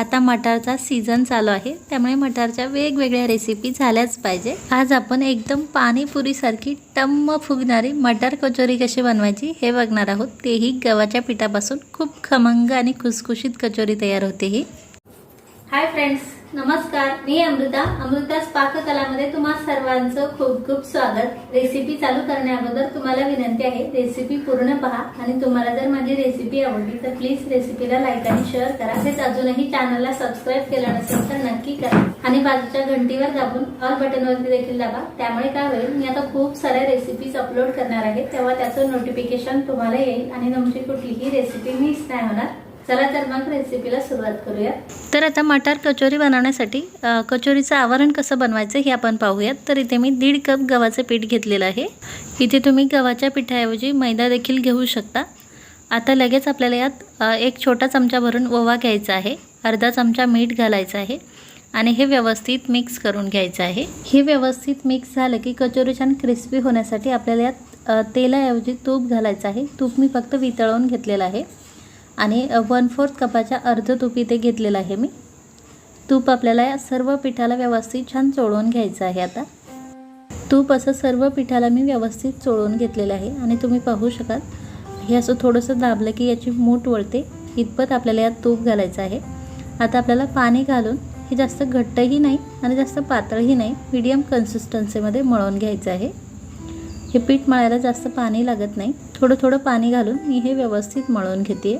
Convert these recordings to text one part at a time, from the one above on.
आता मटारचा सीझन चालू आहे, त्यामुळे मटारच्या वेगवेगळ्या रेसिपी झाल्याच पाहिजे। आज आपण एकदम पाणीपुरीसारखी टम्म फुगणारी मटार कचोरी कशी बनवायची हे बघणार आहोत, तेही गव्हाच्या पिठापासून। खूप खमंग आणि खुसखुशीत कचोरी तयार होते ही। हाय फ्रेंड्स, नमस्कार। मी अमृता's पाककलामध्ये तुम्हा सर्वांचं खूप खूप स्वागत। रेसिपी चालू करण्याअगोदर तुम्हाला विनंती आहे, रेसिपी पूर्ण पहा आणि तुम्हाला जर माझी रेसिपी आवडली तर प्लीज रेसिपीला लाईक आणि शेअर करा। तसेच अजूनही चॅनलला सबस्क्राइब केलं नसेल तर नक्की करा आणि बाजूच्या घंटीवर दाबून ऑल बटनवरती देखील दाबा। त्यामुळे काय होईल, मी आता खूप साऱ्या रेसिपीज अपलोड करणार आहे, तेव्हा त्याचं नोटिफिकेशन तुम्हाला येईल आणि तुमची कुठलीही रेसिपी मिस नाही होणार। चला तर मग रेसिपीला सुरुवात करूया। तर आता मटार कचोरी बनवण्यासाठी कचोरीचं आवरण कसं बनवायचं हे आपण पाहूयात। तर इथे मी 1.5 कप गव्हाचं पीठ घेतलेलं आहे। इथे तुम्ही गव्हाच्या पिठाऐवजी मैदा देखील घेऊ शकता। आता लगेच आपल्याला यात 1 छोटा चमचा भरून ओवा घ्यायचा आहे, अर्धा चमचा मीठ घालायचं आहे आणि हे व्यवस्थित मिक्स करून घ्यायचं आहे। हे व्यवस्थित मिक्स झालं की कचोरी छान क्रिस्पी होण्यासाठी आपल्याला यात तेलाऐवजी तूप घालायचं आहे। तूप मी फक्त वितळवून घेतलेलं आहे आणि 1/4 कपाच्या अर्ध तूप इथे घेतलेलं आहे मी। तूप आपल्याला या सर्व पिठाला व्यवस्थित छान चोळून घ्यायचं आहे। आता तूप असं सर्व पिठाला मी व्यवस्थित चोळून घेतलेलं आहे आणि तुम्ही पाहू शकाल, हे असं थोडंसं दाबलं की याची मूठ वळते, इतपत आपल्याला यात तूप घालायचं आहे। आता आपल्याला पाणी घालून हे जास्त घट्टही नाही आणि जास्त पातळही नाही, मीडियम कन्सिस्टन्सीमध्ये मळून घ्यायचं आहे। हे पीठ मळायला जास्त पाणी लागत नाही, थोडं थोडं पाणी घालून मी हे व्यवस्थित मळून घेते।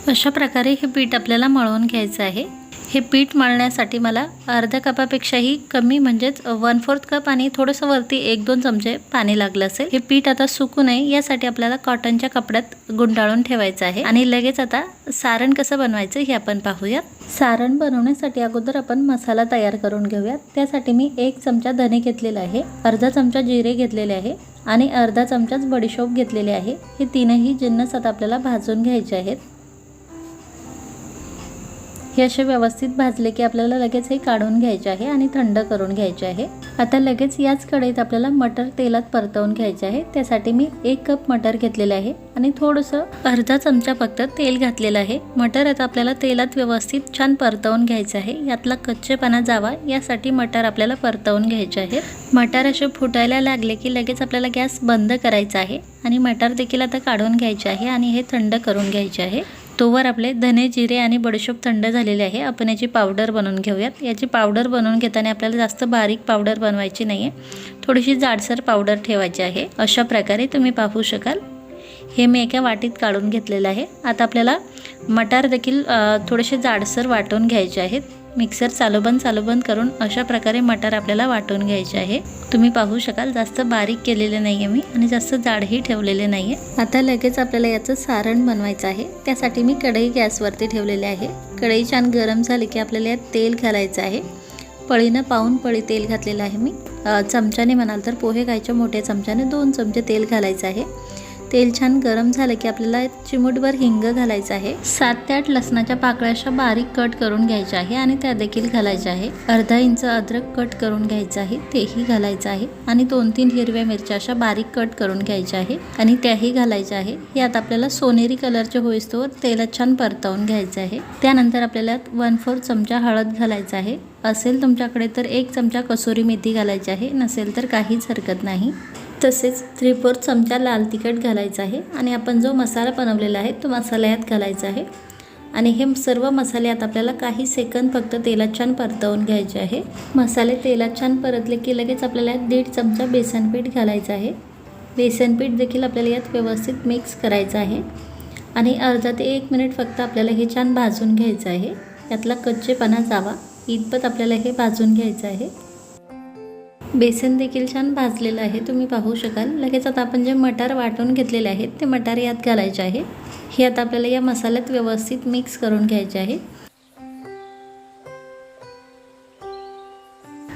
अशा प्रकारे हे पीठ आपल्याला मळून घ्यायचं आहे। हे पीठ मळण्यासाठी मला अर्ध्या कपापेक्षाही कमी म्हणजेच 1/4 कप आणि थोडंसं वरती 1-2 चमचे पाणी लागलं असेल। हे पीठ आता सुकू नये यासाठी आपल्याला कॉटनच्या कपड्यात गुंडाळून ठेवायचं आहे। आणि लगेच आता सारण कसं बनवायचं हे आपण पाहूयात। सारण बनवण्यासाठी अगोदर आपण मसाला तयार करून घेऊयात। त्यासाठी मी 1 चमचा धने घेतलेला आहे, अर्धा चमचा जिरे घेतलेले आहे आणि अर्धा चमचाच बडीशोप घेतलेले आहे। हे तीनही जिन्नस आता आपल्याला भाजून घ्यायचे आहेत। हे असे व्यवस्थित भाजले की आपल्याला लगेच हे काढून घ्यायचे आहे आणि थंड करून घ्यायचे आहे। आता लगेच याच कढईत आपल्याला मटर तेलात परतवून घ्यायचे आहे। त्यासाठी मी 1 कप मटर घेतलेले आहे आणि थोडंसं अर्धा चमचा फक्त तेल घातलेलं आहे। मटर आता आपल्याला तेलात व्यवस्थित छान परतवून घ्यायचं आहे, यातला कच्चेपणा जावा यासाठी मटर आपल्याला परतवून घ्यायचे आहे। मटर असे फुटायला लागले की लगेच आपल्याला गॅस बंद करायचा आहे आणि मटर देखील आता काढून घ्यायचे आहे आणि हे थंड करून घ्यायचे आहे। तोवर आपले धने जिरे आणि बडीशोप थंड झालेले आहे। आपण याची पावडर बनवून घेऊयात। याची पावडर बनवून घेताना आपल्याला जास्त बारीक पावडर बनवायची नाही आहे, थोडीशी जाडसर पावडर ठेवायची आहे। अशा प्रकारे तुम्ही पाहू शकाल, हे मी एका वाटीत काढून घेतलेलं आहे। आता आपल्याला मटार देखील थोडेसे जाडसर वाटून घ्यायचे आहेत। मिक्सर चालू बंद करून अशा प्रकारे मटार आपल्याला वाटून घ्यायचे आहे। तुम्ही पाहू शकाल, जास्त बारीक केलेले नाही आहे मी आणि जास्त जाडही ठेवलेले नाही आहे। आता लगेच आपल्याला याचं सारण बनवायचं आहे। त्यासाठी मी कढई गॅसवरती ठेवलेली आहे। कढई छान गरम झाली की आपल्याला यात तेल घालायचं आहे। पळीनं पाऊण पळी तेल घातलेलं आहे मी। चमच्याने म्हणाल तर पोहे खायच्या मोठ्या चमच्याने 2 चमचे तेल घालायचं आहे। तेल छान गरम झालं की आपल्याला चिमूटभर हिंग घालायचं आहे। 7 ते 8 लसणाच्या पाकळ्या अशा बारीक कट करून घ्यायच्या आहे आणि त्या देखील घालायच्या आहे। अर्धा इंच अद्रक कट करून घ्यायचं आहे, तेही घालायचं आहे आणि 2-3 हिरव्या मिरच्या अशा बारीक कट करून घ्यायच्या आहे आणि त्याही घालायच्या आहे। यात आपल्याला सोनेरी कलरचे होईस्तोवर तेलात छान परतवून घ्यायचं आहे। त्यानंतर आपल्याला 1/4 चमचा हळद घालायचं आहे। असेल तुमच्याकडे तर 1 चमचा कसुरी मेथी घालायची आहे, नसेल तर काहीच हरकत नाही। तसेच 3/4 चमचा लाल तिखट घालायचं आहे आणि आपण जो मसाला बनवलेला आहे तो मसाला यात घालायचा आहे आणि हे सर्व मसाले आता आपल्याला काही सेकंद फक्त तेलात छान परतवून घ्यायचे आहे। मसाले तेलात छान परतले की लगेच आपल्याला 1.5 चमचा बेसन पीठ घालायचं आहे। बेसन पीठ देखील आपल्याला यात व्यवस्थित मिक्स करायचं आहे आणि अर्धा ते 1 मिनिट फक्त आपल्याला हे छान भाजून घ्यायचं आहे। यातला कच्चेपणा जावा इतपत आपल्याला हे भाजून घ्यायचं आहे। बेसन देखील छान भाजलेलं आहे, तुम्ही पाहू शकाल। लगेच आता आपण जे मटार वाटून घेतलेले आहेत ते मटार यात घालायचे आहे। हे आता आपल्याला या मसाल्यात व्यवस्थित मिक्स करून घ्यायचे आहे।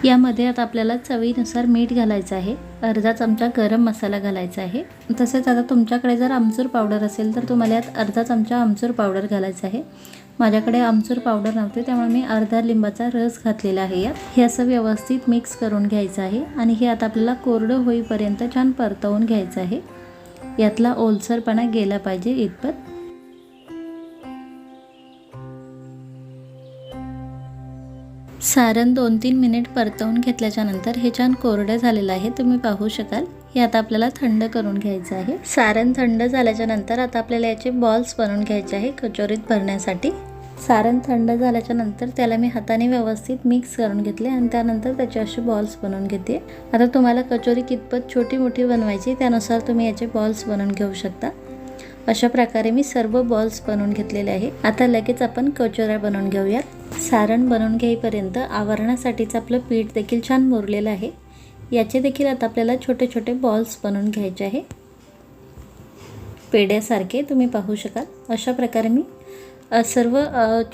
यामध्ये आता आपल्याला चवीनुसार मीठ घालायचं आहे, अर्धा चमचा गरम मसाला घालायचा आहे। तसेच आता तुमच्याकडे जर आमचूर पावडर असेल तर तुम्हाला यात अर्धा चमचा आमचूर पावडर घालायचं आहे। माझ्याकडे आमचूर पावडर नव्हते, त्यामुळे मी अर्धा लिंबाचा रस घातलेला आहे यात। हे असं व्यवस्थित मिक्स करून घ्यायचं आहे आणि हे आता आपल्याला कोरडं होईपर्यंत छान परतवून घ्यायचं आहे। यातला ओलसरपणा गेला पाहिजे इतपत. सारण 2-3 मिनिट परतवून घेतल्याच्या नंतर हे छान कोरडं झालेलं आहे, तुम्ही पाहू शकाल. हे आता आपल्याला थंड करून घ्यायचं आहे. सारण थंड झाल्याच्या नंतर आता आपल्याला याचे बॉल्स बनवून घ्यायचे आहे कचोरीत भरण्यासाठी. सारण थंड झाल्याच्या नंतर त्याला मी हाताने व्यवस्थित मिक्स करून घेतले आणि त्यानंतर त्याचे असे बॉल्स बनवून घेते. आता तुम्हाला कचोरी कितपत छोटी मोठी बनवायची त्यानुसार तुम्ही याचे बॉल्स बनवून घेऊ शकता. अशा प्रकारे मी सर्व बॉल्स बनवून घेतलेले आहे. आता लगेच आपण कचोऱ्या बनवून घेऊयात. सारण बनवून घेईपर्यंत आवरणासाठीचं आपलं पीठ देखील छान मुरलेलं आहे. याचे देखील आता आपल्याला छोटे छोटे बॉल्स बनवून घ्यायचे आहे, पेड्यासारखे तुम्ही पाहू शकाल. अशा प्रकारे मी सर्व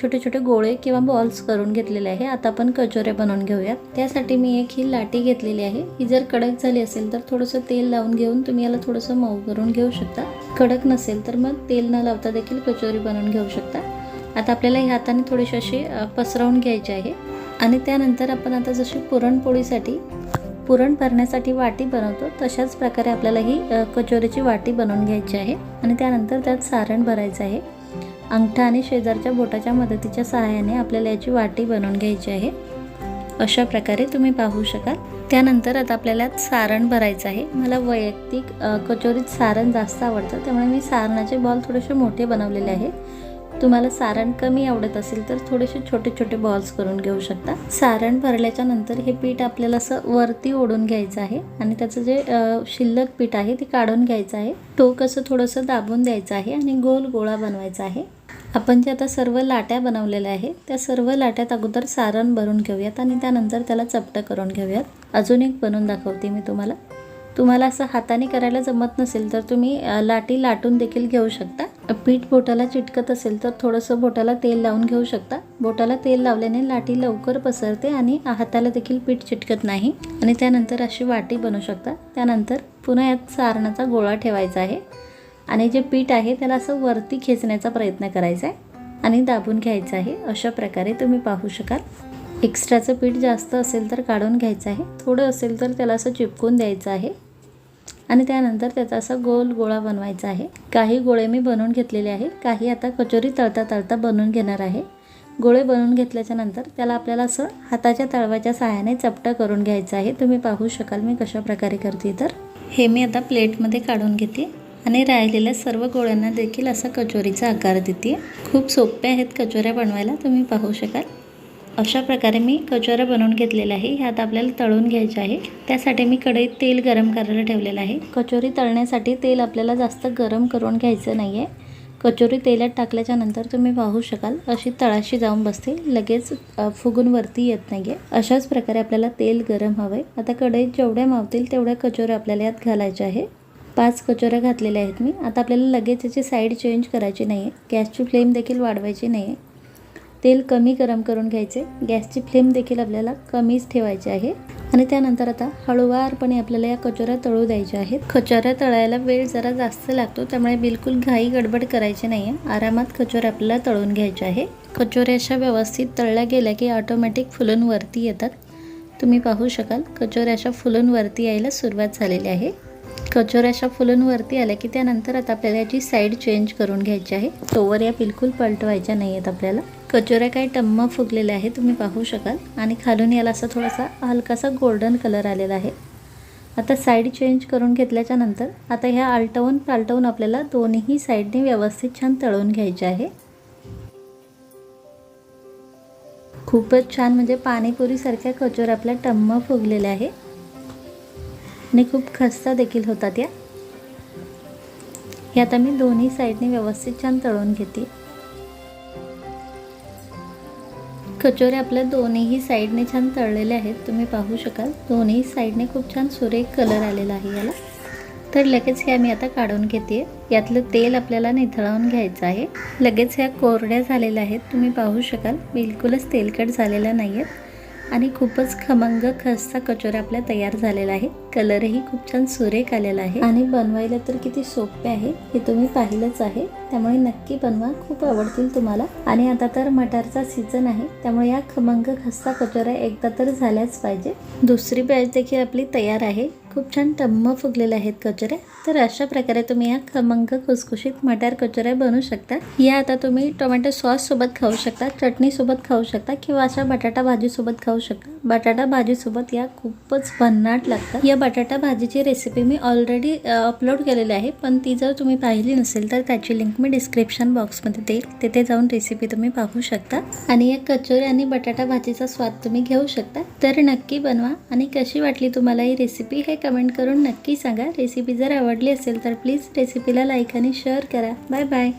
छोटे छोटे गोळे किंवा बॉल्स करून घेतलेले आहे. आता आपण कचोऱ्या बनवून घेऊयात. त्यासाठी मी एक ही लाटी घेतलेली आहे. ही जर कडक झाली असेल तर थोडंसं तेल लावून घेऊन तुम्ही याला थोडंसं मऊ करून घेऊ शकता. कडक नसेल तर मग तेल न लावता देखील कचोरी बनवून घेऊ शकता. आता आपल्याला ह्या हाताने थोडीशी अशी पसरवून घ्यायची आहे आणि त्यानंतर आपण आता जशी पुरणपोळीसाठी पुरण भरण्यासाठी वाटी बनवतो तशाच प्रकारे आपल्याला ही कचोरीची वाटी बनवून घ्यायची आहे आणि त्यानंतर त्यात सारण भरायचं आहे. अंगठा आणि शेजारच्या बोटाच्या मदतीच्या सहाय्याने आपल्याला याची वाटी बनवून घ्यायची आहे. अशा प्रकारे तुम्ही पाहू शकाल. त्यानंतर आता आपल्याला सारण भरायचं आहे. मला वैयक्तिक कचोरीत सारण जास्त आवडतं, त्यामुळे मी सारणाचे बॉल थोडेसे मोठे बनवलेले आहे. तुम्हाला सारण कमी आवडत असेल तर थोडेसे छोटे छोटे बॉल्स करून घेऊ शकता. सारण भरल्याच्या नंतर हे पीठ आपल्याला असं वरती ओढून घ्यायचं आहे आणि त्याचं जे शिल्लक पीठ आहे ते काढून घ्यायचं आहे. टोक असं थोडंसं दाबून द्यायचं आहे आणि गोल गोळा बनवायचा आहे. आपण जे आता सर्व लाट्या बनवलेल्या आहे त्या सर्व लाट्यात अगोदर सारण भरून घेऊयात आणि त्यानंतर त्याला चपटं करून घेऊयात. अजून एक बनवून दाखवते मी तुम्हाला. तुम्हाला असं हाताने करायला जमत नसेल तर तुम्ही लाटी लाटून देखील घेऊ शकता. पीठ बोटाला चिटकत असेल तर थोडंसं बोटाला तेल लावून घेऊ शकता. बोटाला तेल लावल्याने लाटी लवकर पसरते आणि हाताला देखील पीठ चिटकत नाही आणि त्यानंतर अशी वाटी बनवू शकता. त्यानंतर पुन्हा यात सारणाचा गोळा ठेवायचा आहे आणि जे पीठ आहे त्याला असं वरती खेचण्याचा प्रयत्न करायचा आहे आणि दाबून घ्यायचं आहे. अशा प्रकारे तुम्ही पाहू शकाल. एक्स्ट्राचं पीठ जास्त असेल तर काढून घ्यायचं आहे, थोडं असेल तर त्याला असं चिपकून द्यायचं आहे आणि त्यानंतर त्याचा असा गोल गोळा बनवायचा आहे. काही गोळे मी बनवून घेतलेले आहे, काही आता कचोरी तळता तळता बनवून घेणार आहे. गोळे बनवून घेतल्याच्या नंतर त्याला आपल्याला असं हाताच्या तळव्याच्या सहाय्याने चपटा करून घ्यायचं आहे. तुम्ही पाहू शकाल मी कशा प्रकारे करते. तर हे मी आता प्लेटमध्ये काढून घेते आणि राहिलेल्या सर्व गोळ्यांना देखील असा कचोरीचा आकार देते. खूप सोप्या आहेत कचोऱ्या बनवायला, तुम्ही पाहू शकाल. अशा प्रकारे मी कचोऱ्या बनवून घेतलेल्या आहे. ह्यात आपल्याला तळून घ्यायचे आहे. त्यासाठी मी कढईत तेल गरम करायला ठेवलेलं आहे. कचोरी तळण्यासाठी तेल आपल्याला जास्त गरम करून घ्यायचं नाही आहे. कचोरी तेलात टाकल्याच्या नंतर तुम्ही पाहू शकाल अशी तळाशी जाऊन बसते, लगेच फुगून वरती येत नाही आहे. अशाच प्रकारे आपल्याला तेल गरम हवं आहे. आता कढईत जेवढ्या मावतील तेवढ्या कचोऱ्या आपल्याला यात घालायच्या आहे. 5 कचोऱ्या घातलेल्या आहेत मी. आता आपल्याला लगेच याची साईड चेंज करायची नाही आहे. गॅसची फ्लेम देखील वाढवायची नाही आहे. तेल कमी गरम करून घ्यायचे. गॅसची फ्लेम देखील आपल्याला कमीच ठेवायची आहे आणि त्यानंतर आता हळूवारपणे आपल्याला या कचोऱ्या तळू द्यायच्या आहेत. कचोऱ्या तळायला वेळ जरा जास्त लागतो, त्यामुळे बिलकुल घाई गडबड करायची नाही आहे. आरामात कचोऱ्या आपल्याला तळून घ्यायच्या आहे. कचोऱ्या अशा व्यवस्थित तळल्या गेल्या की ऑटोमॅटिक फुलून वरती येतात. तुम्ही पाहू शकाल कचोऱ्या अशा फुलून वरती यायला सुरुवात झालेली आहे. कचोऱ्या अशा फुलून वरती आल्या की त्यानंतर आता आपल्याला याची साईड चेंज करून घ्यायची आहे. तोवर या बिलकुल पलटवायच्या नाही आहेत आपल्याला. कचोऱ्या काही टम्म फुगलेल्या आहे, तुम्ही पाहू शकाल आणि खालून याला असा थोडासा हलकासा गोल्डन कलर आलेला आहे. आता साईड चेंज करून घेतल्याच्या नंतर आता ह्या आलटवून पालटवून आपल्याला दोन्ही साईडने व्यवस्थित छान तळून घ्यायचे आहे. खूपच छान, म्हणजे पाणीपुरीसारख्या कचोऱ्या आपल्या टम्म फुगलेल्या आहे आणि खूप खस्ता देखील होतात या. हे आता मी दोन्ही साईडने व्यवस्थित छान तळून घेते. कचोऱ्या आपल्या दोन्ही साईडने छान तळलेल्या आहेत, तुम्ही पाहू शकाल. दोन्ही साईडने खूप छान सुरेख कलर आलेला आहे याला. तर लगेच ह्या मी आता काढून घेते. यातलं तेल आपल्याला निथळवून घ्यायचं आहे. लगेच ह्या कोरड्या झालेल्या आहेत, तुम्ही पाहू शकाल. बिलकुलच तेलकट झालेल्या नाही आहेत आणि खूपच खमंग खस्ता कचोऱ्या आपल्या तयार झालेला आहे. कलरही खूप छान सुरेख आलेला आहे आणि बनवायला तर किती सोपे आहे हे तुम्ही पाहिलंच आहे. त्यामुळे नक्की बनवा, खूप आवडतील तुम्हाला. आणि आता तर मटारचा सीझन आहे, त्यामुळे या खमंग खस्ता कचोऱ्या एकदा तर झाल्याच पाहिजे. दुसरी बॅच देखील आपली तयार आहे. खूप छान टम्म फुगलेल्या आहेत कचोऱ्या। तर अशा प्रकारे तुम्ही या खमंग खुसखुशीत मटार कचोऱ्या बनवू शकता। या आता तुम्ही टोमॅटो सॉस सोबत खाऊ शकता, चटणी सोबत खाऊ शकता किंवा अशा बटाटा भाजी सोबत खाऊ शकता। बटाटा भाजी सोबत या खूपच भन्नाट लागतात। या बटाटा भाजीची रेसिपी मी ऑलरेडी अपलोड केलेली आहे, पण ती जर तुम्ही पाहिली नसेल तर त्याची लिंक मी डिस्क्रिप्शन बॉक्समध्ये देईल, तिथे जाऊन रेसिपी तुम्ही पाहू शकता आणि या कचोरी आणि बटाटा भाजीचा स्वाद तुम्ही घेऊ शकता। तर नक्की बनवा आणि कशी वाटली तुम्हाला ही रेसिपी हे कमेंट करून नक्की सांगा। रेसिपी जर आवडली असेल तर प्लीज रेसिपीला लाईक आणि शेअर करा। Bye bye.